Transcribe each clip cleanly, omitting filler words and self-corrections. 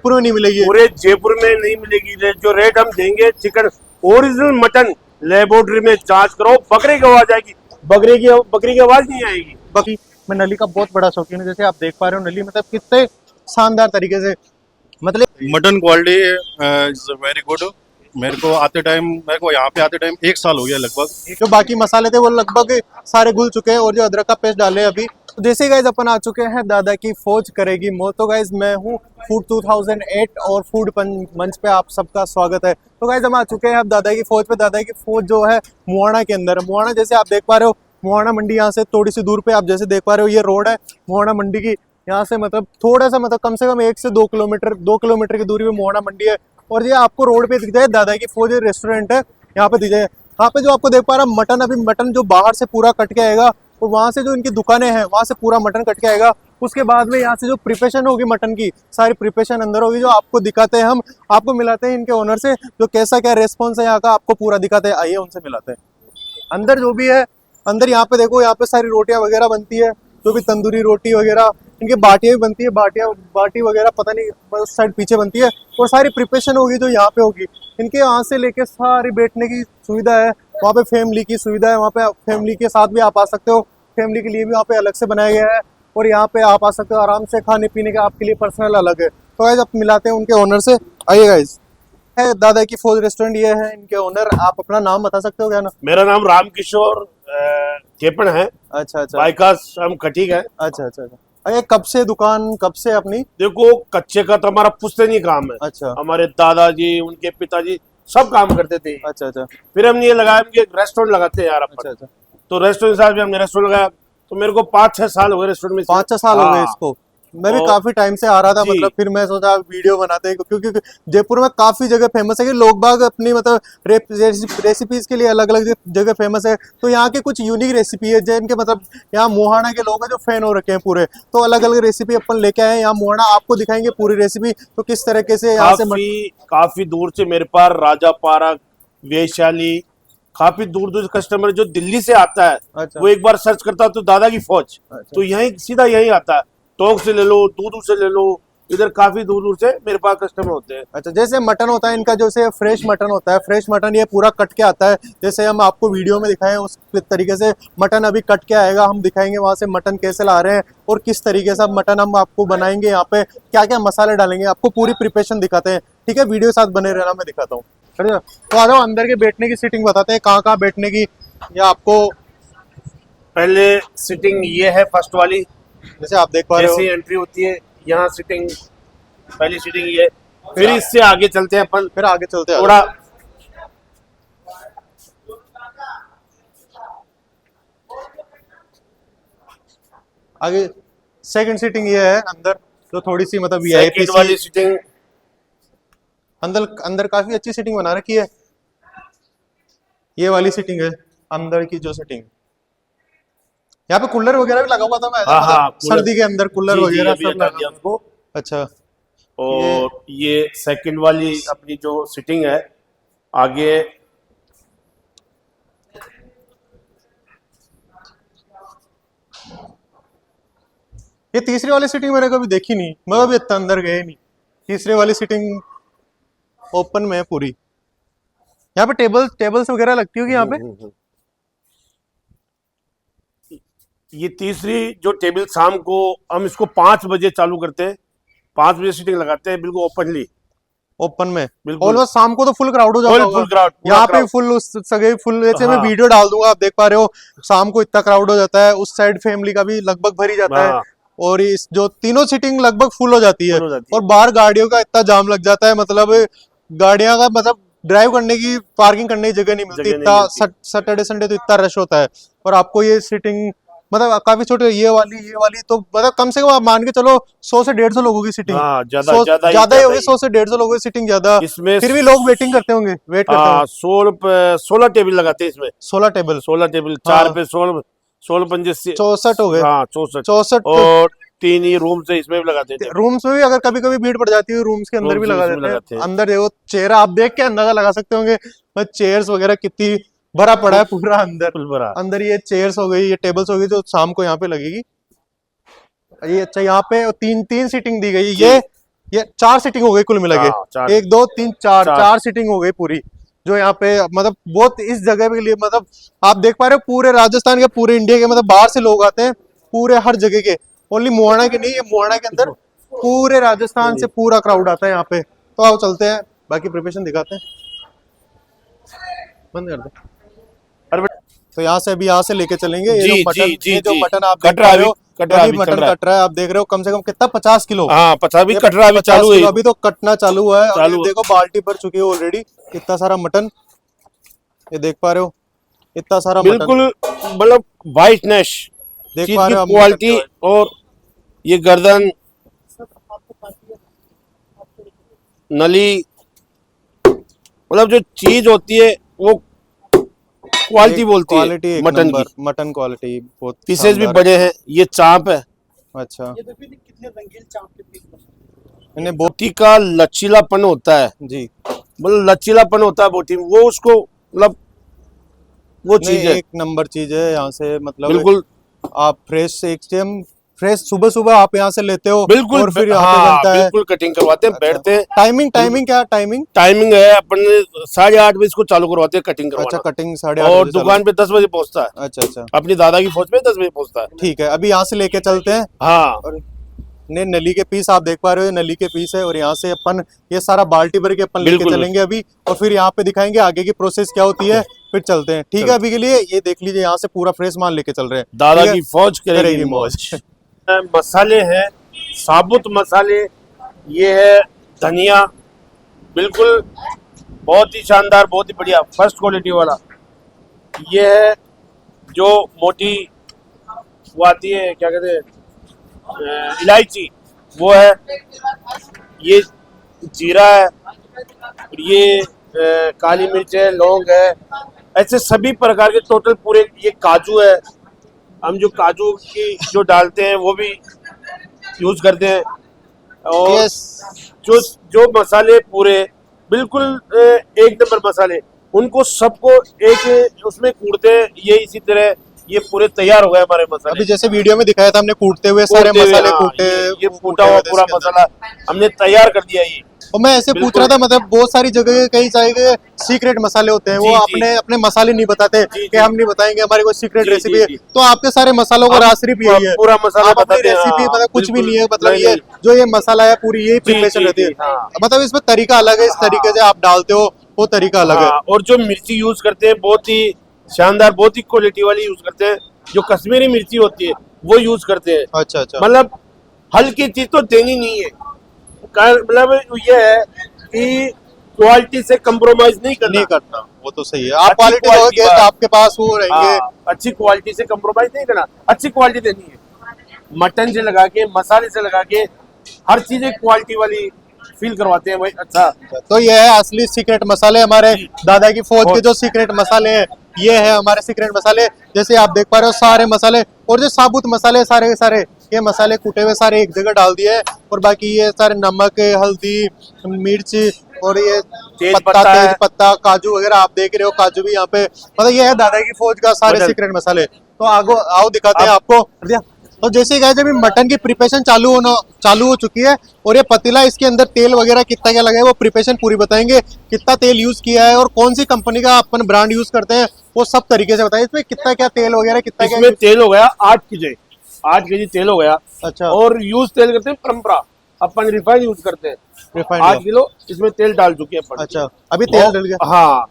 जयपुर में नहीं मिलेगी। पूरे जयपुर में नहीं मिलेगी। जो रेट हम देंगे, चिकन ओरिजिनल मटन लेबोरेटरी में जांच करो, बकरे की आवाज आएगी, बकरी की आवाज नहीं आएगी। बाकी मैं नली का बहुत बड़ा शौकीन हूँ, जैसे आप देख पा रहे हो नली मतलब कितने शानदार तरीके से मतलब mutton quality is very good. मेरे को यहाँ पे आते टाइम 1 साल हो गया लगभग। जो बाकी मसाले थे वो लगभग सारे घुल चुके हैं और जो अदरक का पेस्ट डाले अभी। तो जैसे गाइज अपन आ चुके हैं दादा की फौज करेगी मौत। तो गाइज मैं हूँ फूड 2008 और फूड मंच पे आप सबका स्वागत है। तो गाइज हम आ चुके हैं अब दादा की फौज पे। दादा की फौज जो है मुहाना के अंदर है। मुहाना जैसे आप देख पा रहे हो, मुहाना मंडी यहाँ से थोड़ी सी दूर पे आप जैसे देख पा रहे हो, ये रोड है मुहाना मंडी की। यहाँ से मतलब थोड़ा सा मतलब कम से कम 1 से 2 किलोमीटर की दूरी पे मुहाना मंडी है। और ये आपको रोड पे दिख जाए दादा की फौज रेस्टोरेंट है, यहाँ पे दिख जाए। यहाँ पे जो आपको देख पा रहा मटन, अभी मटन जो बाहर से पूरा कट के आएगा और वहाँ से जो इनकी दुकानें हैं वहाँ से पूरा मटन कट के आएगा। उसके बाद में यहाँ से जो प्रिपरेशन होगी मटन की, सारी प्रिपरेशन अंदर होगी, जो आपको दिखाते हैं हम, आपको मिलाते हैं इनके ओनर से, जो कैसा क्या रेस्पॉन्स है यहाँ का आपको पूरा दिखाते हैं। आइए उनसे मिलाते हैं। अंदर जो भी है, अंदर यहाँ पे देखो, यहाँ पे सारी रोटियां वगैरह बनती है, जो भी तंदूरी रोटी वगैरह, इनकी बाटियां भी बनती है, बाटी वगैरह पता नहीं उस साइड पीछे बनती है। और सारी प्रिपरेशन होगी जो यहाँ पे होगी। इनके यहाँ से लेके सारी बैठने की सुविधा है, वहाँ पे फैमिली की सुविधा है, वहाँ पे फैमिली के साथ भी आप आ सकते हो, फैमिली के लिए भी वहाँ पे अलग से बनाया गया है। और यहाँ पे आप आ सकते हो आराम से, खाने पीने का आपके लिए पर्सनल अलग है। तो गाइस आप मिलाते हैं उनके ओनर से। आइए गाइस, है दादा की फौज रेस्टोरेंट, ये है इनके ओनर। आप अपना नाम बता सकते हो क्या ना? मेरा नाम रामकिशोर केपन है। अच्छा अच्छा, बाईकास हम खटीक है। अच्छा अच्छा अच्छा। अरे कब से दुकान, कब से अपनी? देखो, कच्चे का तो हमारा पुश्तैनी काम है। अच्छा, हमारे दादाजी, उनके पिताजी सब काम करते थे। अच्छा अच्छा फिर हमने ये लगाया कि एक रेस्टोरेंट लगाते हैं यार अपन। अच्छा अच्छा। तो रेस्टोरेंट साहब भी हमने रेस्टोरेंट लगाया, तो मेरे को 5-6 साल हो गए रेस्टोरेंट में। 5-6 साल हो गए हाँ। इसको। मैं भी और- काफी टाइम से आ रहा था, जी। मतलब फिर मैं सोचा वीडियो बनाते हैं, क्योंकि जयपुर में काफी जगह फेमस है कि लोग बाग अपनी मतलब रेसिपीज के लिए अलग अलग जगह फेमस है। तो यहाँ की कुछ यूनिक रेसिपी है जिनके मतलब यहाँ मुहाना के लोग हैं जो फैन हो रखे हैं पूरे। तो अलग अलग रेसिपी अपन लेके आए हैं यहाँ मुहाना, आपको दिखाएंगे पूरी रेसिपी। तो किस तरीके से यहाँ से काफी दूर से मेरे पास राजा पार्क, वैशाली, काफी दूर दूर कस्टमर जो दिल्ली से आता है, अच्छा। वो एक बार सर्च करता है तो दादा की फौज, अच्छा। तो यही सीधा यही आता है। टोंक से ले लो, दूर से ले लो, इधर काफी दूर दूर से मेरे पास कस्टमर होते हैं। अच्छा, जैसे मटन होता है इनका, जैसे फ्रेश मटन होता है, फ्रेश मटन ये पूरा कट के आता है, जैसे हम आपको वीडियो में दिखाएं उस तरीके से मटन अभी कट के आएगा। हम दिखाएंगे वहां से मटन कैसे ला रहे हैं और किस तरीके से मटन हम आपको बनाएंगे, यहाँ पे क्या क्या मसाले डालेंगे, आपको पूरी प्रिपरेशन दिखाते हैं। ठीक है, वीडियो साथ बने रहना, मैं दिखाता हूँ। तो आ जाओ, अंदर के बैठने की सीटिंग बताते हैं, कहाँ कहाँ बैठने की, या आपको पहले सिटिंग ये है फर्स्ट वाली, जैसे आप देख पा रहे जैसे हो। एंट्री होती है यहाँ सिटिंग, पहली सिटिंग ये। फिर इससे आगे चलते हैं अपन, फिर आगे चलते हैं थोड़ा आगे। सेकंड सीटिंग ये है अंदर, जो थोड़ी सी मतलब वीआईपी सेकंड वाली सिटिंग। अंदर अंदर काफी अच्छी सीटिंग बना रखी है। ये वाली सीटिंग है अंदर की जो सीटिंग। यहाँ पे कूलर वगैरह भी लगा हुआ था, मैं हाँ, मतलब हाँ, कूलर। सर्दी के अंदर कूलर जी, जी, वगैरह अभी सब हटा लगा दिया हुआ। उसको। अच्छा, और ये सेकंड वाली अपनी जो सिटिंग है आगे। ये तीसरी वाली सीटिंग मैंने कभी देखी नहीं, मैं अभी इतना अंदर गए नहीं। तीसरी वाली सीटिंग ओपन में है पूरी। यहाँ पे टेबल्स वगैरह लगती होगी यहाँ पे। ये तीसरी जो टेबल, शाम को हम इसको 5 बजे चालू करते हैं, 5 बजे सीटिंग लगाते हैं, बिल्कुल ओपनली। ओपन में बिल्कुल। ऑलमोस्ट शाम को तो फुल क्राउड हो जाता होगा। फुल क्राउड, यहाँ पे फुल, उस सगे फुल, जैसे मैं हाँ। वीडियो डाल दूंगा, आप देख पा रहे हो शाम को इतना क्राउड हो जाता है। उस साइड फैमिली का भी लगभग भर ही जाता है। हाँ। और इस जो तीनों सीटिंग लगभग फुल हो जाती है। फुल हो जाती है। और बाहर गाड़ियों का इतना जाम लग जाता है, मतलब गाड़ियां का मतलब ड्राइव करने की, पार्किंग करने की जगह नहीं मिलती। जगह नहीं इतना मिलती। सैटरडे संडे तो इतना रश होता है। और आपको ये सीटिंग मतलब काफी छोटे, ये वाली तो मतलब कम से कम आप मान के चलो 100 से 150 लोगों की सीटिंग। हाँ, ज्यादा ही होगी, 100 से 150 लोगों की सीटिंग ज्यादा। इसमें फिर भी लोग वेटिंग करते होंगे, वेट करते होंगे। 16 टेबल लगाते हैं इसमें। 16 टेबल, 16 टेबल, हाँ। 4 पे 16 पंजे 64 हो गए। हाँ, 64। 64 और 3 ही रूम से इसमें भी लगाते थे। रूम्स में भी अगर कभी कभी भीड़ पड़ जाती है, रूम्स के अंदर भी लगा देते हैं। अंदर देखो चेहरा, आप देख के अंदाजा लगा सकते होंगे चेयर्स वगैरह कितनी भरा पड़ा है पूरा अंदर। अंदर ये चेयर्स हो गई, ये टेबल्स हो गई, जो शाम को यहाँ पे लगेगी। ये अच्छा, यहाँ पे तीन सीटिंग दी गई। ये 4 सीटिंग हो गई कुल मिला हाँ, के, चार। 1 2 3 4 चार। 4 सीटिंग हो गई पूरी। जो यहाँ पे मतलब बहुत इस जगह के लिए मतलब आप देख पा रहे हो पूरे राजस्थान के, पूरे इंडिया के, मतलब बाहर से लोग आते हैं पूरे हर जगह के, ओनली मोहाना के नहीं, ये मोहाना के अंदर पूरे राजस्थान से पूरा क्राउड आता है यहाँ पे। तो आओ चलते हैं, बाकी प्रिपरेशन दिखाते हैं। बंद कर दो। अरे तो यहाँ से अभी यहाँ से लेके चलेंगे ये जी, जो जी, मटन, जी, ये जो जी। मटन आप कट देख रहा पा है रहे हो, अभी, कट रहा है अभी अभी, चल मटन रहा है। कट रहा है, आप देख रहे हो कम से कम कितना 50 किलो। हाँ 50 भी ये कट रहा है, अभी 50 चालू है किलो अभी तो कटना चालू हुआ है। और चालू ये है। देखो बाल्टी भर चुकी है ऑलरेडी, इतना सारा मटन, ये देख पा रहे हो इतना सारा मटन बिल्कुल मतलब वाइटनेस, देख चीज पा की रहे हो हम क्वालिटी, और ये गर्दन, नली, मतलब जो चीज होती है वो क्वालिटी बोलती क्वालिटी है एक मटन नंबर, की। मटन क्वालिटी बहुत पीसेस भी शानदार। बड़े हैं, ये चाप है, अच्छा इन्हें बहुत बोटी का लचीलापन होता है, जी, मतलब लचीलापन होता है बोटी में, वो उसको मतलब वो नहीं चीज है एक नंबर चीज है यहाँ से, मतलब बिल्कुल आप फ्रेश एकदम फ्रेश सुबह सुबह आप यहाँ से लेते हो बिल्कुल। और फिर यहाँ पे हाँ बनता है। बिल्कुल कटिंग करवाते हैं, बैठते हैं। टाइमिंग क्या टाइमिंग? टाइमिंग है अपन 8:30 बजे इसको चालू करवाते हैं कटिंग अच्छा करवाना, कटिंग 8:30 और बजे चालू। दुकान पे 10 बजे पहुंचता है। अच्छा अच्छा अपनी दादा की फौज में 10 बजे पहुंचता है। ठीक है, अभी यहाँ से लेके चलते हैं। हाँ और ने नली के पीस आप देख पा रहे हो, ये नली के पीस है, और यहाँ से अपन ये सारा बाल्टी भर के अपन लेके बिल्कुल। चलेंगे अभी, और फिर यहाँ पे दिखाएंगे आगे की प्रोसेस क्या होती है, फिर चलते हैं। ठीक है, अभी के लिए ये देख लीजिए यहाँ से पूरा फ्रेश माल लेके चल रहे हैं। दादा ठीक है? की फौज करेगी करेगी मौज। मसाले हैं, साबुत मसाले, ये है धनिया, बिल्कुल बहुत ही शानदार, बहुत ही बढ़िया फर्स्ट क्वालिटी वाला। ये है जो मोटी वो आती है, क्या कहते हैं, इलायची, वो है। ये जीरा है, और ये काली मिर्च है, लौंग है, ऐसे सभी प्रकार के टोटल पूरे। ये काजू है, हम जो काजू की जो डालते हैं वो भी यूज करते हैं। और Yes. जो जो मसाले पूरे बिल्कुल एक नंबर मसाले, उनको सबको एक उसमें कूटते हैं, ये इसी तरह ये पूरे तैयार हो गए हमारे मसाले। अभी जैसे वीडियो में दिखाया था हमने कूटते हुए सारे कूटते हुए, मसाले हाँ, कूटे, ये वो कूटा कूटे हुआ हुए थे पूरा इसके अंदर। मसाला हमने तैयार कर दिया। ये और मैं ऐसे पूछ बिल्कुल। रहा था, मतलब बहुत सारी जगह कई जगह सीक्रेट मसाले होते हैं, जी, वो जी। अपने अपने मसाले नहीं बताते जी, कि जी। हम नहीं बताएंगे, हमारी कोई सीक्रेट जी, रेसिपी जी, है। जी। तो आपके सारे मसालों का राज सिर्फ यही है, पूरा मसाला आप अपनी बताते हैं, रेसिपी, हाँ, मतलब कुछ भी बिल्कुल। नहीं है, मतलब नहीं, ये नहीं। जो ये मसाला है पूरी यही जी, प्रिपरेशन जी, रहती है। जी, हाँ। मतलब इसमें तरीका अलग है, इस तरीके से आप डालते हो वो तरीका अलग है। हाँ, और जो मिर्ची यूज करते हैं बहुत ही शानदार, बहुत ही क्वालिटी वाली यूज करते हैं। जो कश्मीरी मिर्ची होती है वो यूज करते हैं। अच्छा अच्छा, मतलब हल्की चीज तो देनी नहीं है, मतलब ये है कि क्वालिटी से कंप्रोमाइज नहीं करना। नहीं करना, वो तो सही है। आप अच्छी क्वालिटी quality दोगे बात। तो आपके पास वो रहेंगे। हाँ, अच्छी क्वालिटी से कंप्रोमाइज नहीं करना, अच्छी क्वालिटी देनी है। मटन से लगा के, मसाले से लगा के, हर चीज एक क्वालिटी वाली फील करवाते हैं भाई। अच्छा, तो ये है असली सीक्रेट मसाले, हमारे जी। दादा की फौज के और- जो सीक्रेट मसाले हैं, ये है हमारे सीक्रेट मसाले। जैसे आप देख पा रहे हो सारे मसाले, और जो साबुत मसाले सारे के सारे, ये मसाले कूटे हुए सारे एक जगह डाल दिए हैं, और बाकी ये सारे नमक, हल्दी, मिर्च, और ये तेज पत्ता, पत्ता है। तेज पत्ता, काजू वगैरह आप देख रहे हो, काजू भी यहाँ पे, मतलब ये है दादा की फौज का सारे मटन। सीक्रेट मसाले। तो आगो आओ दिखाते हैं आपको। तो जैसे गाइस अभी मटन की प्रिपरेशन चालू हो चुकी है, और ये पतीला, इसके अंदर तेल वगैरह कितना क्या लगा है वो प्रिपरेशन पूरी बताएंगे, कितना तेल यूज किया है और कौन सी कंपनी का अपन ब्रांड यूज करते हैं, वो सब तरीके से बताइए। इसमें कितना क्या तेल वगैरह कितना क्या इसमें तेल हो गया 8 केजी, 8 केजी तेल हो गया। अच्छा, और यूज तेल करते हैं परंपरा, अपन रिफाइंड यूज करते हैं। रिफाइंड 8 किलो इसमें तेल डाल चुके हैं अपन। अच्छा, अभी तेल डल गया। हाँ,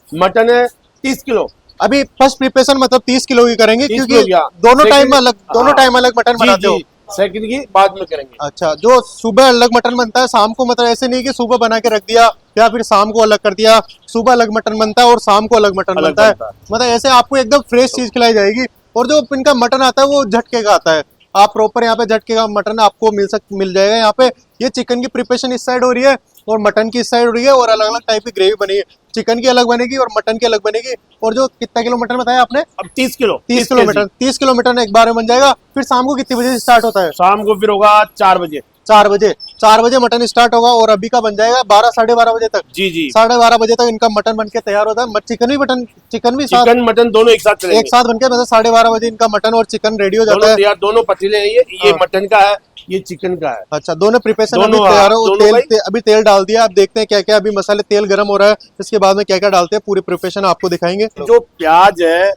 मटन है 30 किलो। अभी फर्स्ट प्रिपरेशन मतलब 30 किलो की करेंगे, 30 क्योंकि किलो की, हाँ। दोनों Second- टाइम अलग, दोनों हाँ। टाइम अलग मटन जी, बनाते हो। जी, सेकंड की बाद में करेंगे। अच्छा, जो सुबह अलग मटन बनता है, शाम को, मतलब ऐसे नहीं कि सुबह बना के रख दिया या फिर शाम को अलग कर दिया, सुबह अलग मटन बनता है और शाम को अलग मटन अलग बनता है। बनता है। मतलब ऐसे आपको एकदम फ्रेश चीज खिलाई जाएगी, और जो इनका मटन आता है वो झटके का आता है। आप प्रॉपर यहाँ पे झटके का मटन आपको मिल जाएगा यहाँ पे। ये चिकन की प्रिपरेशन इस साइड हो रही है और मटन की इस साइड हो रही है, और अलग अलग टाइप की ग्रेवी बनी है। चिकन की अलग बनेगी और मटन की अलग बनेगी। और जो कितना किलो मटन बताया आपने? अब 30 kilo, 30 kilo mutton, 30 kilo mutton एक बार में बन जाएगा। फिर शाम को कितने बजे से स्टार्ट होता है? शाम को फिर होगा 4 बजे। 4 बजे। 4 बजे मटन स्टार्ट होगा और अभी का बन जाएगा 12 साढ़े 12 बजे तक। जी जी। 12:30 बजे तक इनका मटन बन के तैयार होता है। चिकन भी साथ चिकन मटन दोनों एक साथ चलेंगे। एक साथ बनके मतलब 12:30 बजे इनका मटन और चिकन रेडी हो जाता दोनों है। तैयार, दोनों पतीले हैं ये हाँ। मटन का है, ये चिकन का है। अच्छा, दोनों प्रिपरेशन अभी दोनों, तैयार है। हाँ, वो दोनों अभी तेल डाल दिया, आप देखते हैं क्या क्या अभी मसाले, तेल गर्म हो रहा है, इसके बाद में क्या क्या डालते हैं पूरी प्रिपरेशन आपको दिखाएंगे। जो प्याज है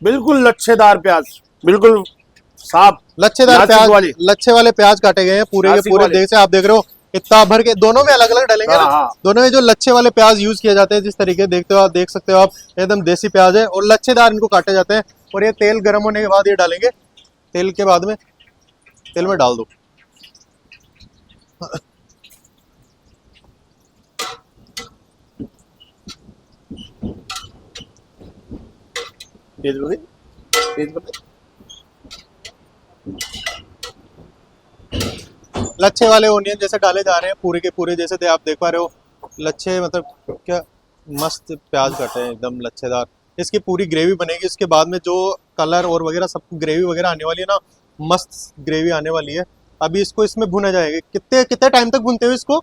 बिल्कुल लच्छेदार प्याज, बिल्कुल साफ लच्छेदार नासिक प्याज, वाली। लच्छे वाले प्याज काटे गए हैं पूरे के नासिक पूरे। वाले। देख से आप देख रहे हो इतना भर के, दोनों में अलग अलग डालेंगे हाँ, ना। हाँ। दोनों में जो लच्छे वाले प्याज यूज किए जाते हैं, जिस तरीके देखते हो आप, देख सकते हो आप, एकदम देसी प्याज है और लच्छेदार इनको काटे जाते हैं। और ये तेल गर्म होने के बाद ये डालेंगे, तेल के बाद में तेल में डाल दो। तेज बने, तेज बने। लच्छे वाले ओनियन जैसे डाले जा रहे हैं पूरे के पूरे, जैसे आप देख पा रहे हो। लच्छे मतलब क्या मस्त प्याज कटे हैं एकदम लच्छेदार। इसकी पूरी ग्रेवी बनेगी, इसके बाद में जो कलर और वगैरह सब ग्रेवी वगैरह आने वाली है ना, मस्त ग्रेवी आने वाली है। अभी इसको इसमें भुना जाएगा। कितने कितने टाइम तक भूनते हो इसको?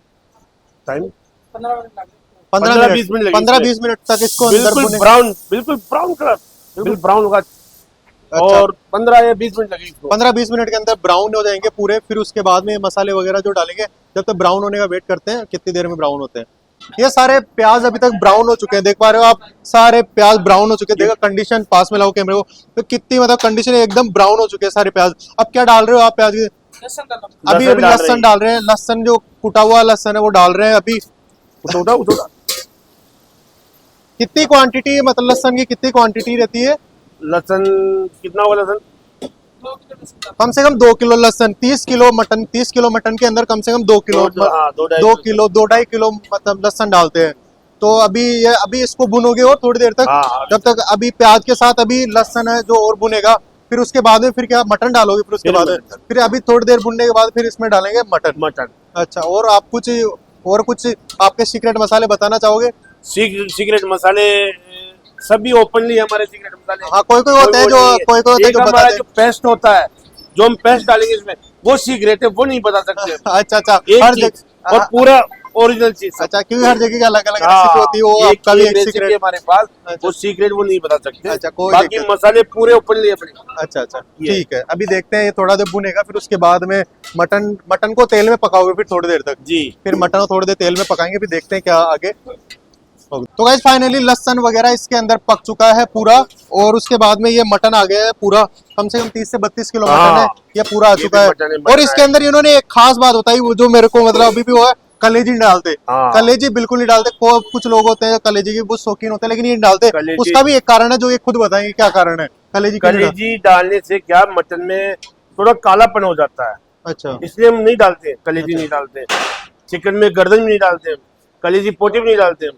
टाइम 15-20 मिनट लगेंगे। 15-20 मिनट तक इसको अंदर बिल्कुल भुने। ब्राउन, बिल्कुल ब्राउन कलर, बिल्कुल ब्राउन होगा। अच्छा। और 15 या 20 मिनट लगेगी इसको। 15-20 मिनट के अंदर ब्राउन हो जाएंगे पूरे। फिर उसके बाद में मसाले वगैरह जो डालेंगे, जब तक ब्राउन होने का वेट करते हैं। कितनी देर में ब्राउन होते हैं ये सारे प्याज? अभी तक ब्राउन हो चुके हैं, देख पा रहे हो आप, सारे प्याज ब्राउन हो चुके हैं। देखो कंडीशन, पास में लाओ कैमरे को, तो कितनी मतलब कंडीशन एकदम ब्राउन हो चुके हैं सारे प्याज। अब क्या डाल रहे हो आप प्याज के? अभी अभी लहसुन डाल रहे हैं। लहसुन जो कुटा हुआ लहसुन है वो डाल रहे हैं अभी। उठा कितनी क्वांटिटी, मतलब लहसुन की कितनी क्वांटिटी रहती है? लहसुन कितना होगा? लहसुन कम से कम 2 किलो लहसुन। 30 किलो मटन, 30 किलो मटन के अंदर कम से कम 2 किलो, 2 किलो 2.5 किलो मतलब लहसुन डालते हैं। तो अभी इसको भुनोगे और थोड़ी देर तक, हाँ। जब तक अभी प्याज के साथ अभी लहसुन है जो और भुनेगा। फिर उसके बाद में फिर क्या मटन डालोगे? फिर उसके बाद फिर अभी थोड़ी देर भुनने के बाद फिर इसमें डालेंगे मटन। अच्छा, और आप कुछ आपके सीक्रेट मसाले बताना चाहोगे? सीक्रेट मसाले सभी ओपनली हमारे सीक्रेट मसाले। हाँ, कोई होते हैं जो हमारा जो पेस्ट होता है, जो हम पेस्ट डालेंगे इसमें, वो सीक्रेट है, वो नहीं बता सकते। अच्छा, एक हर चीज जगह और पूरा ओरिजिनल चीज। अच्छा, क्योंकि हर जगह की अलग अलग रेसिपी होती है, वो आपका भी एक रेसिपी सीक्रेट हमारे पास, अच्छा। वो सीक्रेट वो नहीं बता सकते। अच्छा, कोई बाकी दिक्कत। मसाले पूरे ओपनली अपने। अच्छा, ठीक है। अभी देखते हैं, ये थोड़ा देर भुनेगा, फिर उसके बाद में मटन को तेल में पकाओगे फिर थोड़ी देर तक जी। फिर मटन को थोड़ी देर तेल में पकाएंगे, फिर देखते हैं क्या आगे। तो गाइस फाइनली लहसुन वगैरह इसके अंदर पक चुका है पूरा, और उसके बाद में ये मटन आ गया है पूरा। कम से कम 30 से 32 किलो मटन है, ये पूरा आ चुका है। और इसके अंदर इन्होंने एक खास बात बताई, वो जो मेरे को मतलब अभी भी वो है, कलेजी नहीं डालते। कलेजी बिल्कुल नहीं डालते। कुछ लोग होते हैं कलेजी के बहुत शौकीन होते हैं, लेकिन ये नहीं डालते। उसका भी एक कारण है जो ये खुद बताएंगे क्या कारण है कलेजी डालने से। क्या मटन में थोड़ा कालापन हो जाता है, अच्छा, इसलिए हम नहीं डालते। कलेजी नहीं डालते। चिकन में गर्दन भी नहीं डालते, कलेजी पोटी भी नहीं डालते।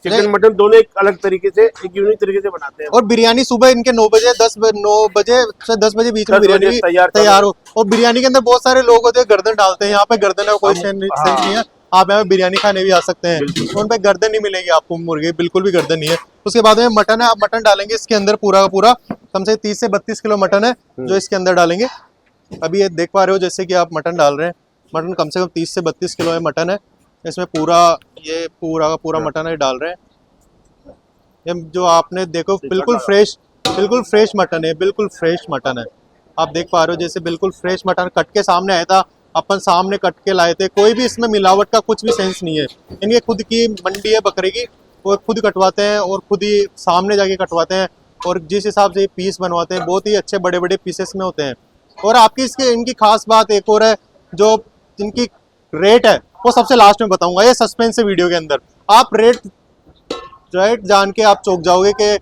चिकन मटन दोनों एक अलग तरीके से, एक यूनिक तरीके से बनाते हैं। और बिरयानी सुबह इनके 9 बजे से 10 बजे बीच में बिरयानी भी तैयार हो। और बिरयानी के अंदर बहुत सारे लोग होते हैं गर्दन डालते हैं। यहाँ पे गर्दन है, कोई सेंस नहीं है। आप यहाँ पे बिरयानी खाने भी आ सकते हैं, उन पे गर्दन नहीं मिलेगी आपको, मुर्गे बिल्कुल भी गर्दन नहीं है। उसके बाद में मटन है, आप मटन डालेंगे इसके अंदर पूरा का पूरा। कम से 30 से 32 किलो मटन है जो इसके अंदर डालेंगे। अभी ये देख पा रहे हो जैसे कि आप मटन डाल रहे हैं। मटन कम से कम 30 से 32 किलो है मटन है इसमें। ये पूरा का पूरा मटन है डाल रहे हैं। ये जो आपने देखो बिल्कुल फ्रेश मटन है, बिल्कुल फ्रेश मटन है। आप देख पा रहे हो जैसे बिल्कुल फ्रेश मटन कट के सामने आया था, अपन सामने कट के लाए थे। कोई भी इसमें मिलावट का कुछ भी सेंस नहीं है। इनके खुद की मंडी है बकरे की, वो खुद कटवाते हैं और खुद ही सामने जाके कटवाते हैं। और जिस हिसाब से पीस बनवाते हैं, बहुत ही अच्छे बड़े बड़े पीसेस में होते हैं। और आपकी इनकी खास बात एक और है, जो इनकी रेट है वो सबसे लास्ट में बताऊंगा। ये सस्पेंस है वीडियो के अंदर। आप रेट जान के आप चौंक जाओगे कि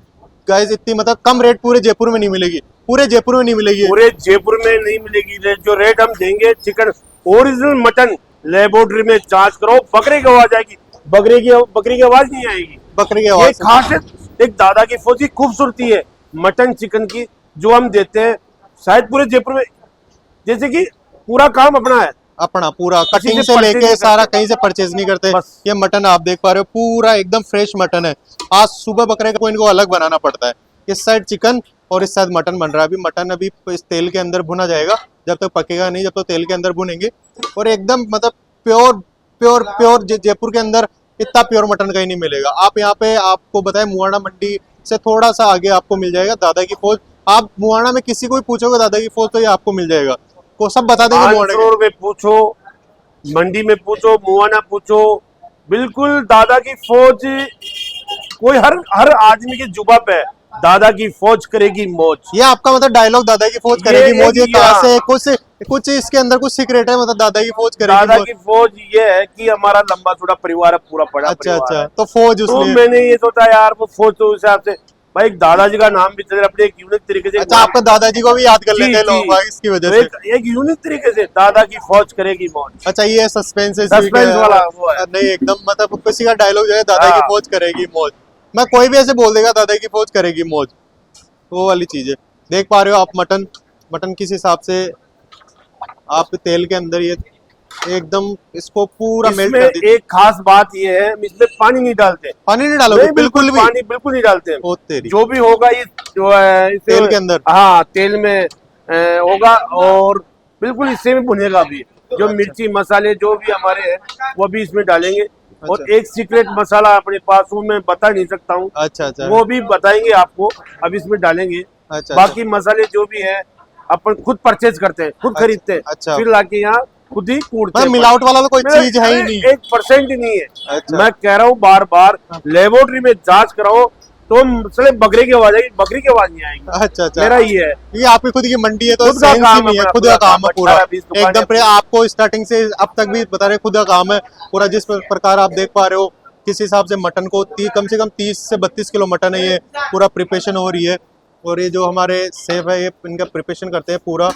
गाइस इतनी मतलब कम रेट पूरे जयपुर में नहीं मिलेगी। पूरे जयपुर में नहीं मिलेगी, पूरे जयपुर में नहीं मिलेगी। जो रेट हम देंगे, चिकन ओरिजिनल मटन लेबोरेटरी में जांच करो, बकरे की आवाज आएगी। बकरी की आवाज नहीं आएगी। बकरी की आवाज खासियत एक दादा की फौजी खूबसूरती है मटन चिकन की जो हम देते हैं। शायद पूरे जयपुर में, जैसे कि पूरा काम अपना है, अपना पूरा कटिंग से लेके सारा, कहीं से परचेज नहीं करते। ये मटन आप देख पा रहे हो पूरा एकदम फ्रेश मटन है। आज सुबह बकरे को इनको अलग बनाना पड़ता है। इस साइड चिकन और इस साइड मटन बन रहा है। अभी मटन अभी इस तेल के अंदर भुना जाएगा जब तक पकेगा नहीं, जब तक तेल के अंदर भुनेंगे। और एकदम मतलब प्योर प्योर प्योर जयपुर के अंदर इतना प्योर मटन कहीं नहीं मिलेगा। आप यहाँ पे, आपको बताए मुआना मंडी से थोड़ा सा आगे आपको मिल जाएगा दादा की फौज। आप मुआना में किसी को भी पूछोगे दादा की फौज तो ये आपको मिल जाएगा, को सब बता देंगे। मुआना मानसरोवर में पूछो, मंडी में पूछो, मुआना पूछो, बिल्कुल दादा की फौज कोई हर आदमी की जुबा पे दादा की फौज करेगी मौज। ये आपका मतलब डायलॉग दादा की फौज करेगी मौज, ये कहाँ से? कुछ इसके अंदर कुछ सीक्रेट है, मतलब दादा की फौज करेगी दादा मौज? की फौज ये है कि हमारा लंबा चौड़ा परिवार है, पूरा बड़ा अच्छा परिवार अच्छा, है। तो फौज तो उसमें। मैंने ये सोचा यार वो फौज तो उस हिसाब से भाई दादाजी का नाम भी चले अपने एक यूनिक तरीके से। अच्छा, आपका दादाजी को भी याद कर जी, लेते हैं जी। लोग भाई इसकी वजह तो से। एक यूनिक तरीके से दादा की फौज करेगी मौज। अच्छा, ये सस्पेंस है, सस्पेंस वाला वो है। नहीं एकदम मतलब किसी का डायलॉग जो है दादा की हाँ। फौज करेगी मौज, मैं कोई भी ऐसे बोल देगा दादा की फौज करेगी मौज, वो वाली चीज है। देख पा रहे हो आप मटन किस हिसाब से आप तेल के अंदर ये एकदम इसको पूरा मेल्ट इसमें कर दी। एक खास बात ये है, इसमें पानी नहीं डालते। पानी नहीं डालोगे? नहीं, बिल्कुल भी पानी बिल्कुल नहीं डालते। ओ तेरी, जो भी होगा ये जो है तेल के अंदर। हाँ, तेल में होगा और बिल्कुल इससे में भुनेगा भी। जो अच्छा। मिर्ची मसाले जो भी हमारे हैं वो भी इसमें डालेंगे। और अच्छा। एक सीक्रेट मसाला अपने पास वो मैं बता नहीं सकता हूँ, अच्छा अच्छा, वो भी बताएंगे आपको, अब इसमें डालेंगे। अच्छा बाकी मसाले जो भी है अपन खुद परचेज करते हैं, खुद अच्छा, खरीदते हैं, अच्छा। फिर लाके यहाँ खुद ही कूटते मतलब हैं। मिलावट वाला तो कोई चीज है ही नहीं। 1% ही नहीं है। अच्छा। मैं कह रहा हूँ बार बार लेबोरेटरी में जांच कराओ तो साले बकरे की आवाज आएगी, बकरी की आवाज नहीं आएगी। अच्छा अच्छा, मेरा ये है। ये आपकी खुद की मंडी है तो खुद का सेंस ही काम नहीं है, है, खुद का काम है पूरा 18-20 दुकानें एकदम। फिर आपको स्टार्टिंग से अब तक भी बता रहे खुद का काम है पूरा। जिस प्रकार आप देख पा रहे हो किस हिसाब से मटन को कम से कम 30 से 32 किलो मटन है, ये पूरा प्रिपरेशन हो रही है। और ये जो हमारे शेफ है ये इनका प्रिपरेशन करते हैं पूरा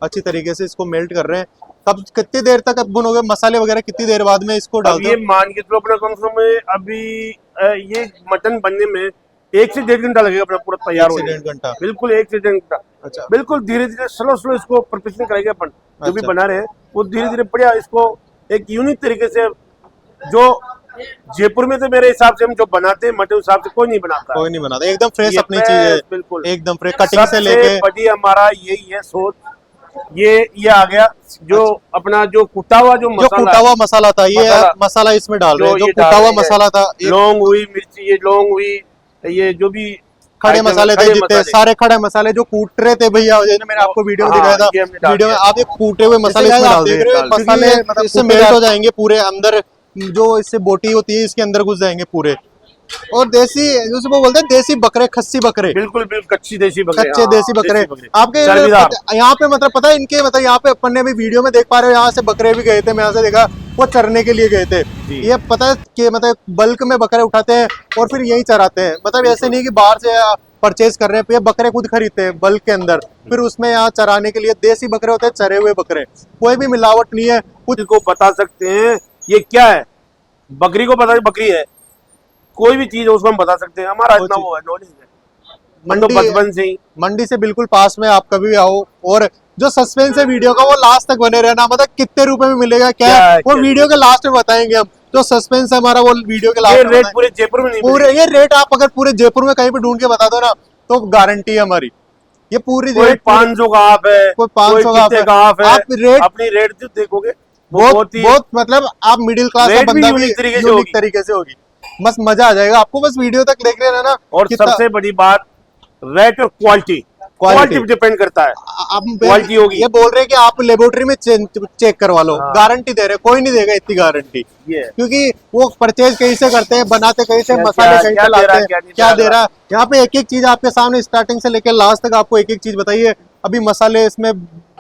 अच्छी तरीके से, इसको मेल्ट कर रहे हैं। कब कितनी देर तक अब भुनोगे मसाले वगैरह, कितनी देर बाद में इसको अब डालते ये हो? मान के चलो अपना कम से कम अभी ये मटन बनने में 1 से 1.5 घंटा लगेगा अपना पूरा तैयार 1 से होने 1.5 घंटा। बिल्कुल 1 से 1.5 घंटा। अच्छा बिल्कुल धीरे धीरे स्लो स्लो इसको प्रिपरेशन करेंगे अपन। जो भी अच्छा। बना रहे हैं वो धीरे धीरे बढ़िया इसको एक यूनिक तरीके से, जो जयपुर में तो मेरे हिसाब से हम जो बनाते हैं मटन हिसाब से कोई नहीं बनाता। कोई नहीं बनाता, एकदम फ्रेश ये अपनी चीज है, बिल्कुल एकदम फ्रेश कटिंग से सबसे लेके। बड़ी हमारा यही है सोच। ये आ गया जो अपना जो कुटा हुआ जो जो मसाला कूटा हुआ मसाला था ये मसाला- मसाला इसमें डाल रहे हैं, जो ये कूटा डाल हुआ रहे हैं। मसाला था ये लौंग हुई, मिर्ची, ये लौंग हुई, ये जो भी खड़े आइटम है, मसाले थे खड़े जितने मसाले। सारे खड़े मसाले जो कूट रहे थे भैया, जैसे मैंने आपको वीडियो में हाँ, दिखाया ये था, हमने डाल वीडियो में दिया। आप ये कूटे हुए मसाले जैसे इसमें आप डाल देख दिए, रहे हो, मसाले क्योंकि मतलब इससे मेल्ट हो जाएंगे पूरे अंदर, जो इससे बोटी होती है इसके अंदर घुस जाएंगे पूरे। और देसी जैसे वो बोलते हैं देसी बकरे, खस्सी बकरे, बिल्कुल बिल्कुल कच्ची देसी बकरे, कच्चे हाँ, देसी बकरे आपके चर्बीदार। यहाँ पे मतलब पता है इनके मतलब यहाँ पे अपन ने भी वीडियो में देख पा रहे हो, यहाँ से बकरे भी गए थे, मैं यहाँ से देखा वो चरने के लिए गए थे। जी। ये पता है कि मतलब बल्क में बकरे उठाते हैं और फिर यही चराते हैं, मतलब ऐसे नहीं कि बाहर से परचेज कर रहे हैं, ये बकरे खुद खरीदते हैं बल्क के अंदर, फिर उसमें यहाँ चराने के लिए देसी बकरे होते हैं, चरे हुए बकरे, कोई भी मिलावट नहीं है कुछ। को बता सकते हैं ये क्या है, बकरी को पता है बकरी है, कोई भी चीज है उसको हम बता सकते हैं, हमारा इतना वो है नॉलेज है तो बचपन से ही। मंडी से बिल्कुल पास में आप कभी भी आओ, और जो सस्पेंस है वीडियो का वो लास्ट तक बने रहना, मतलब कितने रुपए में मिलेगा क्या है वो वीडियो के लास्ट में बताएंगे हम। जो सस्पेंस है हमारा वो वीडियो के ये लास्ट में रेट पूरे जयपुर में नहीं पूरे ये रेट आप अगर पूरे जयपुर में कहीं भी ढूंढ के बता दो ना तो गारंटी है हमारी। ये पूरी कोई 500 का आप है, कोई 500 का कितने का आप है, आप रेट अपनी रेट जो देखोगे बहुत मतलब आप मिडिल क्लास का रेट भी बंदा भी यूनिक तरीके से यूनिक होगी। तरीके से होगी, बस मजा आ जाएगा आपको, बस वीडियो तक देख लेना ना। और सबसे बड़ी बात रेट और क्वालिटी डिपेंड करता है, आप क्वालिटी होगी। ये बोल रहे हैं कि आप लेबोरेटरी में चेक करवा लो, हाँ। गारंटी दे रहे, कोई नहीं देगा इतनी गारंटी, ये क्योंकि वो परचेज कहीं से करते हैं, बनाते कहीं से, क्या- मसाले क्या- कहीं क्या से दे लाते रहा है, हैं, क्या नहीं क्या दे दे रहा है। यहाँ पे एक एक चीज आपके सामने स्टार्टिंग से लेकर लास्ट तक आपको एक एक चीज बताइए। अभी मसाले इसमें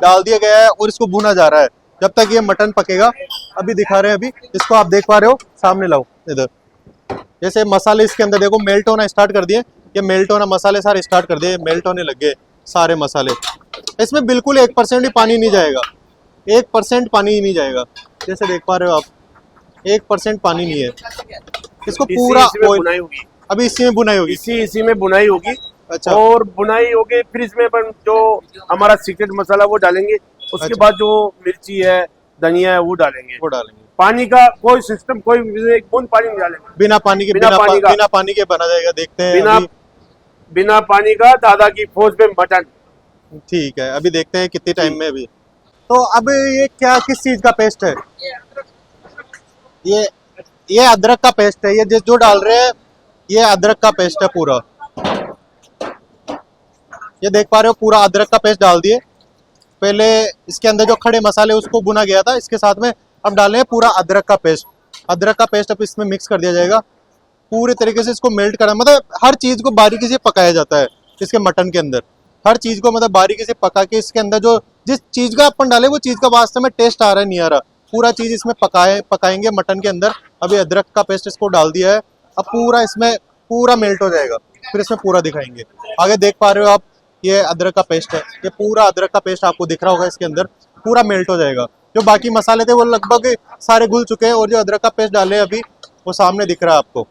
डाल दिया गया है और इसको भुना जा रहा है जब तक ये मटन पकेगा। अभी दिखा रहे हैं, अभी इसको आप देख पा रहे हो, सामने लाओ इधर, जैसे मसाले इसके अंदर देखो मेल्ट होना स्टार्ट कर दिए, ये मेल्ट होना मसाले सारे स्टार्ट कर दिए, मेल्ट होने लग गए सारे मसाले। इसमें बिल्कुल 1% भी पानी नहीं जाएगा, 1% पानी ही नहीं जाएगा, जैसे देख पा रहे हो आप 1% पानी नहीं है। इसको पूरा इसी में oil- बुनाई होगी, अभी इसी में बुनाई होगी। इसी में बुनाई होगी। अच्छा और बुनाई होगी, फिर इसमें अपन जो हमारा सीक्रेट मसाला वो डालेंगे, उसके अच्छा। बाद जो मिर्ची है, धनिया है वो डालेंगे। वो डालेंगे, पानी का कोई सिस्टम, कोई एक बूंद पानी नहीं डालेंगे, बिना पानी के बिना पानी का। बिना पानी के बना जाएगा, देखते हैं बिना अभी। बिना पानी का दादा की फौज पे मटन। ठीक है, अभी देखते हैं कितने टाइम में। अभी तो अब ये क्या किस चीज का पेस्ट है? ये ये अदरक का पेस्ट है। ये जो डाल रहे हैं ये अदरक का पेस्ट है पूरा। ये देख पा रहे हो पूरा अदरक का पेस्ट डाल दिए। पहले इसके अंदर जो खड़े मसाले उसको भुना गया था, इसके साथ में अब डाले हैं पूरा अदरक का पेस्ट। अदरक का पेस्ट अब इसमें मिक्स कर दिया जाएगा पूरे तरीके से। इसको मेल्ट करा, मतलब हर चीज को बारीकी से पकाया जाता है इसके मटन के अंदर। हर चीज को मतलब बारीकी से पका के इसके अंदर जो जिस चीज का अपन डाले वो चीज का वास्तव में टेस्ट आ रहा है नहीं आ रहा, पूरा चीज इसमें पकाएंगे मटन के अंदर। अभी अदरक का पेस्ट इसको डाल दिया है, अब पूरा इसमें पूरा मेल्ट हो जाएगा, फिर इसमें पूरा दिखाएंगे। आगे देख पा रहे हो आप, ये अदरक का पेस्ट है। ये पूरा अदरक का पेस्ट आपको दिख रहा होगा, इसके अंदर पूरा मेल्ट हो जाएगा। जो बाकी मसाले थे वो लगभग सारे घुल चुके हैं और जो अदरक का पेस्ट डाले अभी वो सामने दिख रहा है आपको।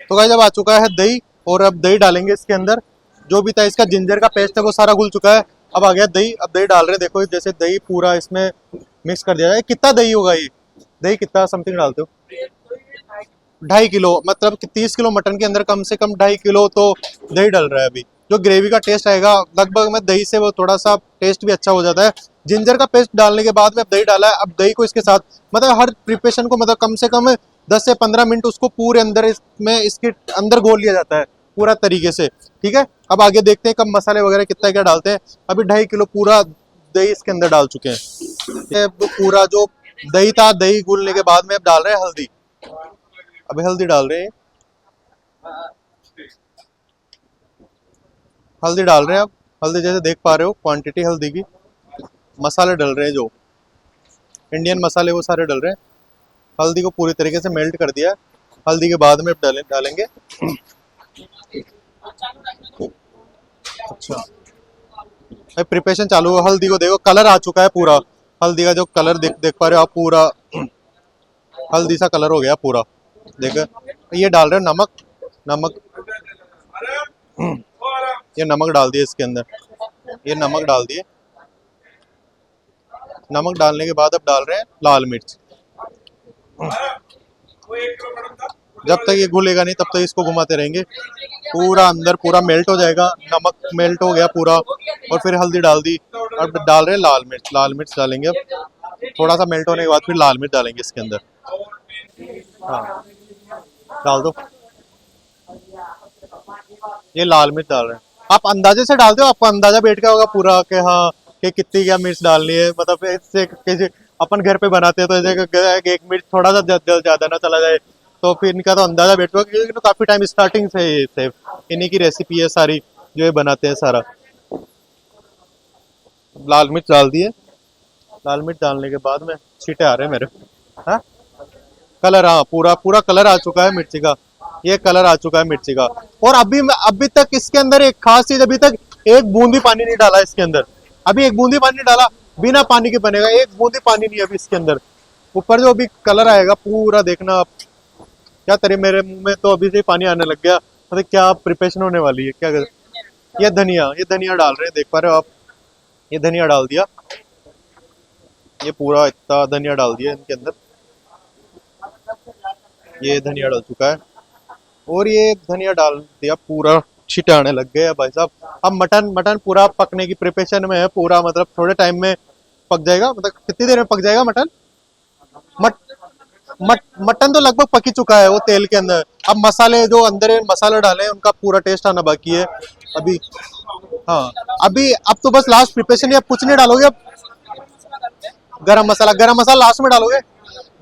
तो गाइस अब आ चुका है दही, और अब दही डालेंगे इसके अंदर। जो भी था इसका जिंजर का पेस्ट है वो सारा घुल चुका है, अब आ गया दही। अब दही डाल रहे हैं, देखो जैसे दही पूरा इसमें मिक्स कर दिया जाए। कितना दही होगा ये? दही कितना समथिंग डालते हो? 2.5 किलो, मतलब कि 30 किलो मटन के अंदर कम से कम 2.5 किलो तो दही डल रहा है। अभी जो ग्रेवी का टेस्ट आएगा लगभग में दही से वो थोड़ा सा टेस्ट भी अच्छा हो जाता है। जिंजर का पेस्ट डालने के बाद में अब दही डाला है। अब दही को इसके साथ मतलब हर प्रिपरेशन को मतलब कम से कम 10 से 15 मिनट उसको पूरे अंदर इसमें इसके अंदर घोल लिया जाता है पूरा तरीके से, ठीक है। अब आगे देखते हैं कब मसाले वगैरह कितना क्या डालते हैं। अभी 2.5 किलो पूरा दही इसके अंदर डाल चुके हैं। पूरा जो दही था, दही घुलने के बाद में अब डाल रहे हैं हल्दी। अभी हल्दी डाल रहे हैं, हल्दी डाल रहे हैं। अब हल्दी जैसे देख पा रहे हो क्वांटिटी हल्दी की। मसाले डल रहे हैं, जो इंडियन मसाले वो सारे डल रहे हैं। हल्दी को पूरी तरीके से मेल्ट कर दिया है। हल्दी के बाद में डालेंगे। अच्छा, प्रिपरेशन चालू है। हल्दी को देखो कलर आ चुका है पूरा। हल्दी का जो कलर देख पा रहे हो आप, पूरा हल्दी सा कलर हो गया पूरा। देखो ये डाल रहे हो नमक। नमक ये नमक डाल दिए इसके अंदर, ये नमक डाल दिए। नमक डालने के बाद अब डाल रहे हैं लाल मिर्च। जब तक ये घुलेगा नहीं तब तक इसको घुमाते रहेंगे। पूरा अंदर पूरा मेल्ट हो जाएगा, नमक मेल्ट हो गया पूरा, और फिर हल्दी डाल दी। अब डाल रहे हैं लाल मिर्च। लाल मिर्च डालेंगे अब थोड़ा सा मेल्ट होने के बाद फिर लाल मिर्च डालेंगे इसके अंदर। हाँ डाल दो, ये लाल मिर्च डाल रहे हैं। आप अंदाजे से डालते हो, आपको अंदाजा बैठ गया होगा पूरा कि हाँ कि कितनी क्या मिर्च डालनी है। मतलब इससे कैसे अपन घर पे बनाते हैं तो जैसे एक मिर्च थोड़ा सा ज्यादा ना चला जाए, तो फिर इनका तो अंदाजा बैठ गया, क्योंकि काफी टाइम स्टार्टिंग से ये इन्हीं की रेसिपी है सारी जो ये बनाते हैं सारा। लाल मिर्च डाल दिए। लाल मिर्च डालने के बाद में छींटे आ रहे हैं मेरे। हाँ कलर, हाँ पूरा पूरा कलर आ चुका है मिर्ची का। ये कलर आ चुका है मिर्ची का। और अभी तक इसके अंदर एक खास चीज, अभी तक एक बूंदी पानी नहीं डाला इसके अंदर। अभी एक बूंदी पानी नहीं डाला, बिना पानी के बनेगा। एक बूंदी पानी नहीं अभी इसके अंदर। ऊपर जो अभी कलर आएगा पूरा देखना आप। क्या करे, मेरे मुंह में तो अभी से ही पानी आने लग गया। मतलब क्या प्रिपरेशन होने वाली है, क्या कर। ये धनिया डाल रहे हैं, देख पा रहे हो आप। ये धनिया डाल दिया, ये पूरा इतना धनिया डाल दिया इनके अंदर। ये धनिया डाल चुका है और ये धनिया डाल दिया, पूरा छिटाने लग गए भाई साहब। अब मटन पूरा पकने की प्रिपरेशन में है पूरा। मतलब थोड़े टाइम में पक जाएगा। मतलब कितनी देर में पक जाएगा मटन? मटन तो लगभग पक ही चुका है वो तेल के अंदर। अब मसाले जो अंदर मसाले डाले हैं उनका पूरा टेस्ट आना बाकी है अभी। हाँ अभी अब तो बस लास्ट प्रिपरेशन है। अब कुछ नहीं डालोगे अब? गरम मसाला लास्ट में डालोगे?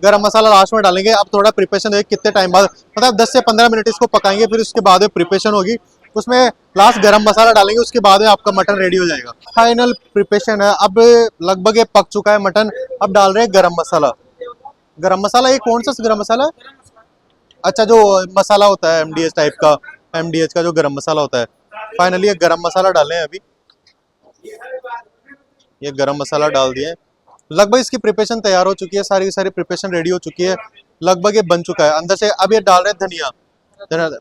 गरम मसाला लास्ट में डालेंगे। अब थोड़ा प्रिपरेशन है, कितने टाइम बाद, मतलब 10 से 15 मिनट इसको पकाएंगे, फिर उसके बाद प्रिपरेशन होगी, उसमें लास्ट गरम मसाला डालेंगे, उसके बाद आपका मटन रेडी हो जाएगा। फाइनल प्रिपरेशन है। अब लगभग ये पक चुका है मटन। अब डाल रहे हैं गरम मसाला। गरम मसाला ये कौन सा गरम मसाला है? अच्छा, जो मसाला होता है एमडीएच टाइप का, एमडीएच का जो गरम मसाला होता है। फाइनली ये गरम मसाला डाले हैं अभी। ये गरम मसाला डाल दिए। लगभग इसकी प्रिपरेशन तैयार हो चुकी है, सारी की सारी प्रिपरेशन रेडी हो चुकी है। लगभग ये बन चुका है अंदर से। अब ये डाल रहे हैं धनिया।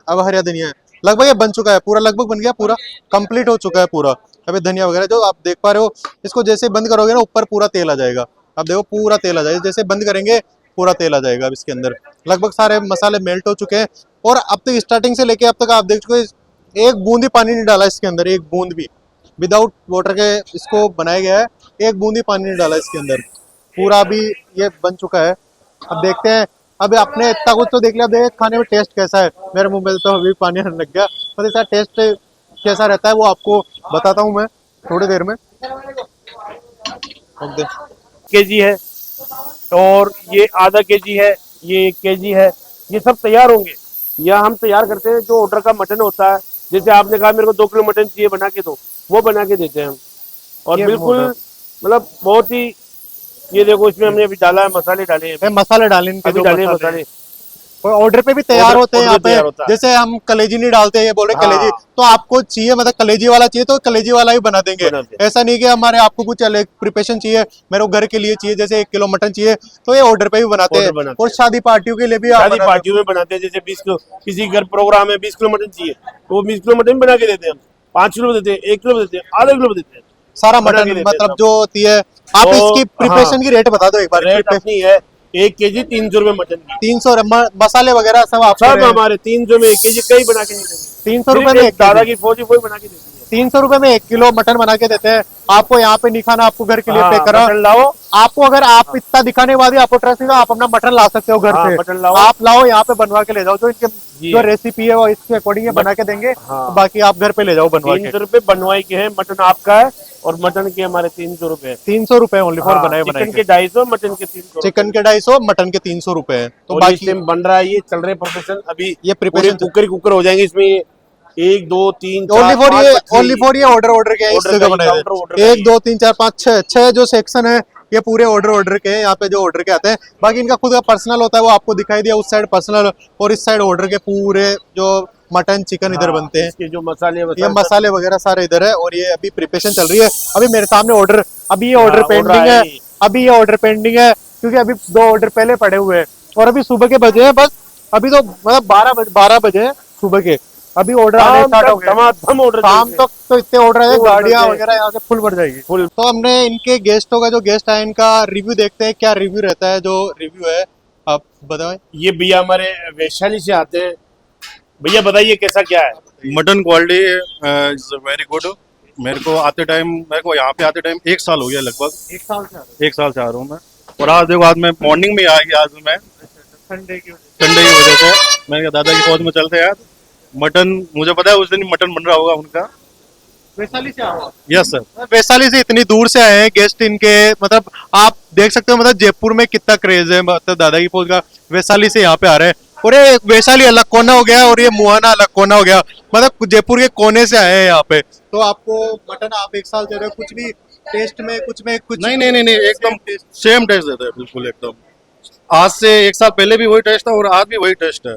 अब हरा धनिया है। लगभग ये बन चुका है पूरा, लगभग बन गया पूरा, कंप्लीट हो चुका है पूरा। अभी धनिया वगैरह जो आप देख पा रहे हो, इसको जैसे बंद करोगे ना ऊपर पूरा तेल आ जाएगा। अब देखो पूरा तेल आ जाएगा, जैसे बंद करेंगे पूरा तेल आ जाएगा। अब इसके अंदर लगभग सारे मसाले मेल्ट हो चुके हैं। और अब तक स्टार्टिंग से लेके अब तक आप देख चुके, एक बूंद भी पानी नहीं डाला इसके अंदर, एक बूंद भी। विदाउट वाटर के इसको बनाया गया है, एक बूंदी पानी नहीं डाला इसके अंदर, पूरा अभी ये बन चुका है। अब देखते हैं, अभी आपने इतना कुछ तो देख लिया, देख खाने में टेस्ट कैसा है। मेरे मुंह में तो अभी पानी आने लग गया, पर इसका टेस्ट कैसा रहता है वो आपको बताता हूँ मैं थोड़ी देर में। अब देख, केजी है और ये आधा केजी है, ये 1 केजी है, ये सब तैयार होंगे। या हम तैयार करते हैं जो ऑर्डर का मटन होता है, जैसे आपने कहा मेरे को 2 किलो मटन चाहिए बना के दो, वो बना के देते हैं हम। और ये बिल्कुल मोटा। मतलब बहुत ही, ये देखो इसमें हमने अभी डाला है, मसाले डाले हैं, ये मसाले डालें इनके, अभी जो डाले हैं मसाले मसाले। और ऑर्डर पे भी तैयार ऑर्डर- होते हैं ऑर्डर यहाँ पे तैयार पे। होता है। जैसे हम कलेजी नहीं डालते, ये बोल रहे हाँ। कलेजी, तो आपको चाहिए मतलब कलेजी वाला चाहिए तो कलेजी वाला ही बना देंगे। बना देंगे। ऐसा नहीं कि हमारे आपको कुछ अलग प्रिपरेशन चाहिए, मेरे को घर के लिए चाहिए, जैसे 1 किलो मटन चाहिए तो ये ऑर्डर पे भी बनाते ऑर्डर हैं। बनाते और हैं। शादी पार्टियों के लिए भी आप शादी बनाते पार्टियों में बनाते हैं, जैसे 20 किलो किसी घर प्रोग्राम है, 20 किलो मटन चाहिए तो वो 20 किलो मटन बना के देते हैं हम। 5 किलो देते हैं, 1 किलो देते हैं, आधा किलो देते हैं, हो। सारा बना मटन के देते हैं मतलब सब। जो होती है, आप तो इसकी प्रिपरेशन हाँ, की रेट बता दो एक बार। रेट अपनी है 1 केजी 300 रुपए मटन की। 300 मसाले वगैरह सब आप सब हमारे 300 में 1 केजी कई बना के नहीं देंगे। 300 रुपए सिर्फ में एक 1 दादा केजी, की फौजी वही बना के देती है। 300 रुपए में 1 किलो मटन बना के देते हैं आपको। यहाँ पे नहीं खाना, आपको घर के लिए हाँ, पैक करा। मटन लाओ। आपको अगर आप इतना दिखाने के बाद ही आपको ट्रस्ट नहीं, तो आप अपना मटन ला सकते हो घर हाँ, से। मटन लाओ। आप लाओ यहाँ पे बनवा के ले जाओ, जो इनके जी। जो रेसिपी है वो इसके अकॉर्डिंग ये बना के देंगे। हाँ। तो बाकी आप घर पे ले जाओ बनवा के। 300 रुपए बनवाई के हैं, मटन आपका है और मटन के हमारे 300 रुपए। 300 रुपए ओनली फॉर बनाए बनाए चिकन के 250, मटन के 300। चिकन के 250, मटन के 300 रुपए है। तो और ये बाकी टाइम बन रहा है, ये चल रहे प्रोफेशन अभी। ये preparation कुकर ही कुकर हो जाएंगे इसमें। 1 2 3 ओनली 4 फॉर 5 ये मछली। ओनली फॉर ये ऑर्डर के हैं, इस Order जगह का ही बनाए counter order का थे। ही 1 2 3 4 5 6 जो सेक्शन है ये पूरे ऑर्डर के हैं। यहाँ पे जो ऑर्डर के आते हैं, बाकी इनका खुद का पर्सनल होता है, वो आपको दिखाई दिया उस साइड पर्सनल, और इस साइड ऑर्डर के पूरे जो मटन चिकन इधर हाँ, बनते हैं। इसके जो मसाले ये मसाले वगैरह सारे इधर है, और ये अभी प्रिपरेशन चल रही है। अभी मेरे सामने ऑर्डर, अभी ये ऑर्डर हाँ, order पेंडिंग है, आया ही। अभी ये ऑर्डर पेंडिंग है, क्योंकि अभी 2 ऑर्डर पहले पड़े हुए हैं और अभी सुबह के बजे हैं बस। अभी तो मतलब 12 बजे हैं सुबह के, अभी ऑर्डर आने स्टार्ट हो गए। धमाधम ऑर्डर शाम तक तो इतने ऑर्डर है, फुल order गाड़ियां है। वगैरह यहाँ से फुल भर जाएगी। फुल। तो हमने इनके गेस्टों का, जो गेस्ट आए इनका रिव्यू देखते हैं, क्या रिव्यू रहता है। जो रिव्यू है आप बताएं। ये भैया हमारे वैशाली से आते हैं। भैया बताइए कैसा क्या है। Mutton quality is very good. मेरे को यहाँ पे आते टाइम 1 साल हो गया लगभग। 1 साल से 1 साल से आ रहा हूँ मैं। और आज देखो, आज मैं मॉर्निंग में आ गया। आज मैं संडे की संडे की वजह से मैंने कहा दादा की फौज में चलते हैं यार। मटन मुझे पता है उस दिन मटन बन रहा होगा उनका। वैशाली से आया। Yes sir. वैशाली से इतनी दूर से आए हैं गेस्ट इनके, मतलब आप देख सकते हो मतलब जयपुर में कितना क्रेज है, मतलब दादा की फौज का। वैशाली से यहाँ पे आ रहे हैं, और ये वैशाली अलग कोना हो गया और ये मुहाना अलग कोना हो गया, मतलब जयपुर के कोने से आए हैं यहाँ पे। तो आपको मटन आप 1 साल दे रहे हो, कुछ भी टेस्ट में कुछ नहीं, एकदम सेम टेस्ट देता है, बिल्कुल एकदम। आज से 1 साल पहले भी वही टेस्ट है और आज भी वही टेस्ट है।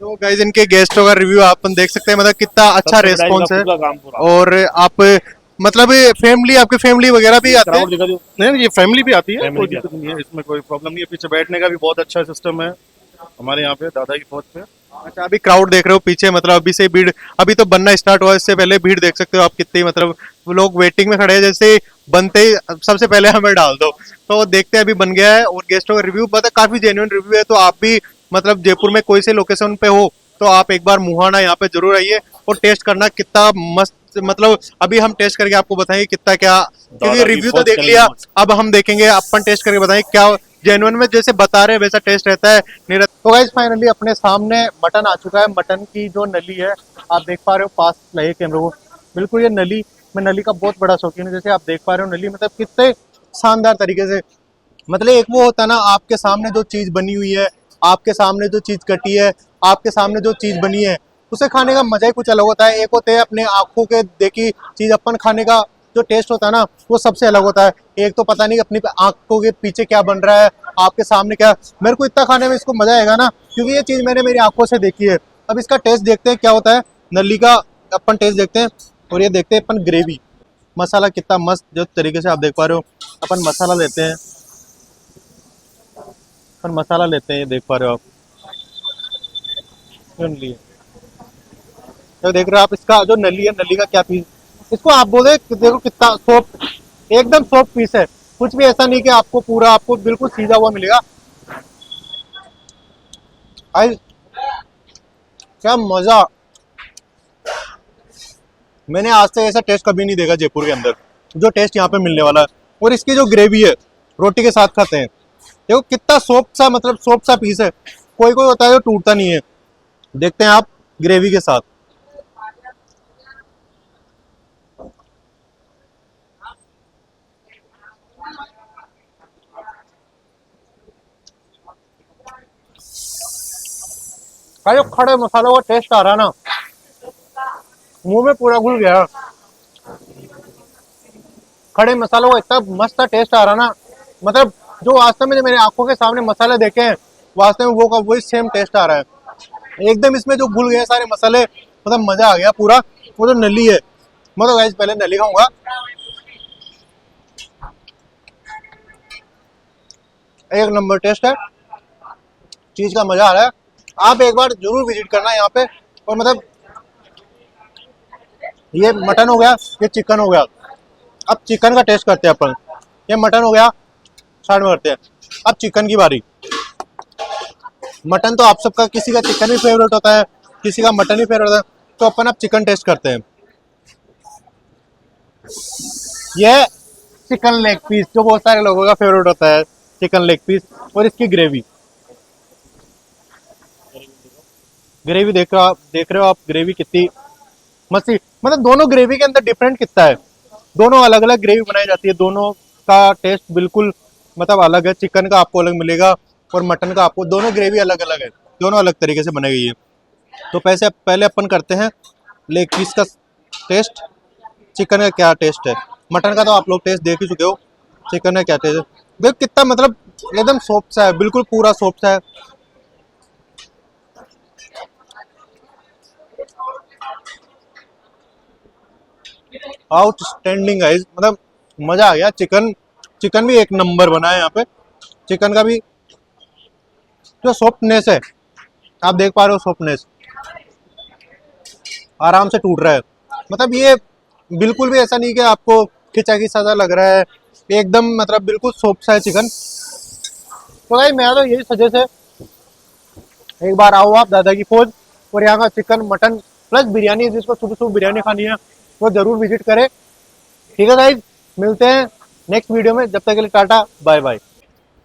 तो गाइज इनके गेस्टों का रिव्यू अपन देख सकते हैं, मतलब कितना अच्छा सबसे बड़ा रेस्पॉन्स है। इनका काम पूरा। और आप मतलब फैमिली, आपकी फैमिली वगैरह भी आते हैं। क्राउड दिखा दो। नहीं, ये फैमिली भी आती है, Family कोई भी दिक्कत नहीं है, इसमें कोई प्रॉब्लम नहीं है। पीछे बैठने का भी बहुत अच्छा सिस्टम है हमारे यहाँ पे दादा की फौज पे। अच्छा, अभी क्राउड देख रहे हो पीछे, मतलब अभी से भीड़, अभी तो बनना स्टार्ट हुआ, इससे पहले भीड़ देख सकते हो आप कितनी, मतलब वो लोग वेटिंग में खड़े हैं, जैसे बनते ही सबसे पहले हमें डाल दो। तो देखते हैं अभी बन गया है। और गेस्टों का रिव्यू मतलब काफी जेन्युइन रिव्यू है। तो आप भी मतलब जयपुर में कोई से लोकेशन पे हो तो आप एक बार मुहाना यहाँ पे जरूर आइए और टेस्ट करना, कितना मस्त। मतलब अभी हम टेस्ट करके आपको बताएंगे कितना क्या, क्योंकि दादा की रिव्यू तो फौज देख का लिया, रिव्यू। अब हम देखेंगे, अपन टेस्ट करके बताएंगे क्या जेन्युइन में जैसे बता रहे हैं वैसा टेस्ट रहता है नहीं रहता। तो गाइस फाइनली अपने सामने मटन आ चुका है। मटन की जो नली है आप देख पा रहे हो, पास लाइए कैमरे को, बिल्कुल ये नली, मैं नली का बहुत बड़ा शौकीन हूँ। जैसे आप देख पा रहे हो नली, मतलब कितने शानदार तरीके से, मतलब एक वो होता है ना, आपके सामने जो चीज बनी हुई है, आपके सामने जो चीज कटी है, आपके सामने जो चीज बनी है, उसे खाने का मजा ही कुछ अलग होता है। एक होते है अपने आंखों के देखी चीज, अपन खाने का जो टेस्ट होता है ना, वो सबसे अलग होता है। एक तो पता नहीं अपनी आंखों के पीछे क्या बन रहा है, आपके सामने क्या। मेरे को इतना खाने में इसको मजा आएगा ना, क्योंकि ये चीज मैंने मेरी आंखों से देखी है। अब इसका टेस्ट देखते हैं क्या होता है, नली का अपन टेस्ट देखते हैं। और ये देखते हैं अपन ग्रेवी, मसाला कितना मस्त, जो तरीके से आप देख पा रहे हो। अपन मसाला लेते हैं, अपन मसाला लेते हैं, ये देख पा रहे हो आप, तो देख रहे हो आप इसका जो नली है, नली का क्या पीस, इसको आप बोले देखो कितना सॉफ्ट, एकदम सॉफ्ट पीस है। कुछ भी ऐसा नहीं कि आपको पूरा, आपको बिल्कुल सीधा हुआ मिलेगा। आई क्या मजा, मैंने आज तक ऐसा टेस्ट कभी नहीं देखा जयपुर के अंदर, जो टेस्ट यहाँ पे मिलने वाला है। और इसकी जो ग्रेवी है, रोटी के साथ खाते हैं, देखो कितना सॉफ्ट सा, मतलब सॉफ्ट सा पीस है। कोई कोई होता है जो टूटता नहीं है। देखते हैं आप ग्रेवी के साथ। जो खड़े मसालों का टेस्ट आ रहा है ना, मुंह में पूरा घुल गया। खड़े मसालों का इतना मस्त टेस्ट आ रहा ना, मतलब जो वास्तव में मेरे आंखों के सामने मसाले देखे हैं, वास्तव में वो का वही सेम टेस्ट आ रहा है एकदम। इसमें जो घुल गए सारे मसाले, मतलब मजा आ गया पूरा। वो जो नली है, मैं तो गाइस पहले नली खाऊंगा। एक नंबर टेस्ट है, चीज का मजा आ रहा है। आप एक बार जरूर विजिट करना यहाँ पे। और मतलब ये मटन हो गया, ये चिकन हो गया। अब चिकन का टेस्ट करते हैं अपन। ये मटन हो गया, साइड में करते हैं। अब चिकन की बारी। मटन तो आप सबका, किसी का चिकन भी फेवरेट होता है, किसी का मटन भी फेवरेट होता है। तो अपन अब चिकन टेस्ट करते हैं। ये चिकन लेग पीस, जो बहुत सारे लोगों का फेवरेट होता है, चिकन लेग पीस। और इसकी ग्रेवी, ग्रेवी देख रहे हो आप ग्रेवी कितनी मस्ती। मतलब दोनों ग्रेवी के अंदर डिफरेंट कितना है। दोनों अलग अलग ग्रेवी बनाई जाती है, दोनों का टेस्ट बिल्कुल मतलब अलग है। चिकन का आपको अलग मिलेगा और मटन का आपको, दोनों ग्रेवी अलग अलग है, दोनों अलग तरीके से बनाई गई है। तो पहले अपन करते हैं लेग पीस का टेस्ट। चिकन का क्या टेस्ट है, मटन का तो आप लोग टेस्ट देख ही चुके हो। चिकन का क्या टेस्ट है, देखो कितना मतलब एकदम सॉफ्ट सा है, बिल्कुल पूरा सॉफ्ट सा है। आउटस्टैंडिंग गाइस, मतलब मजा आ गया। चिकन भी एक नंबर बना है यहाँ पे। चिकन का भी जो सॉफ्टनेस है, आप देख पा रहे हो, सॉफ्टनेस आराम से टूट रहा है। मतलब ये बिल्कुल भी ऐसा नहीं कि आपको खिंचा खिंचा सा लग रहा है, एकदम मतलब बिल्कुल सॉफ्ट सा है चिकन। तो भाई मेरा तो यही सजेस्ट है, एक बार आओ आप दादा की फौज, और यहाँ का चिकन मटन प्लस बिरयानी, जिसको सुबह सुबह बिरयानी खानी है वो जरूर विजिट करें। ठीक है गाइज, मिलते हैं नेक्स्ट वीडियो में। जब तक के लिए टाटा बाय बाय।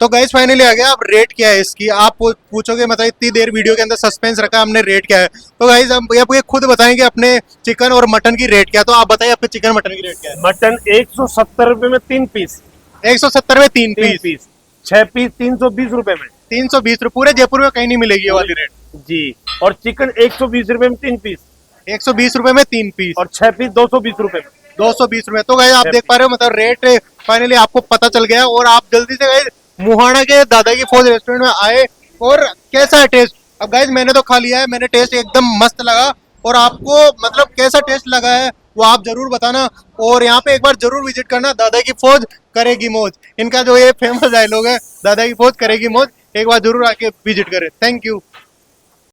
तो गाइज फाइनली आ गया। अब रेट क्या है इसकी, आप पूछोगे मतलब इतनी देर वीडियो के अंदर सस्पेंस रखा हमने, रेट क्या है। तो गाइज हम ये खुद बताएंगे अपने चिकन और मटन की रेट क्या है। तो आप बताइए आपके चिकन मटन की रेट क्या है। मटन 170 रुपए में 3 पीस, 170 में 3 पीस, 6 पीस 320 रुपए में। 320 रुपए, पूरे जयपुर में कहीं नहीं मिलेगी ये वाली रेट जी। और चिकन 120 रुपए में 3 पीस, 120 रुपए में 3 पीस, और 6 पीस 220 रुपए में। 220 रुपए। तो गाइस आप देख पा रहे हो, मतलब रेट फाइनली आपको पता चल गया। और आप जल्दी से गाइस मुहाना के दादा की फौज रेस्टोरेंट में आए। और कैसा है टेस्ट, अब गाइस मैंने तो खा लिया है, मैंने टेस्ट एकदम मस्त लगा। और आपको मतलब कैसा टेस्ट लगा है वो आप जरूर बताना। और यहाँ पे एक बार जरूर विजिट करना, दादा की फौज करेगी मौज। इनका जो ये फेमस डायलॉग है, दादा की फौज करेगी मौज, एक बार जरूर आके विजिट करें। Thank you.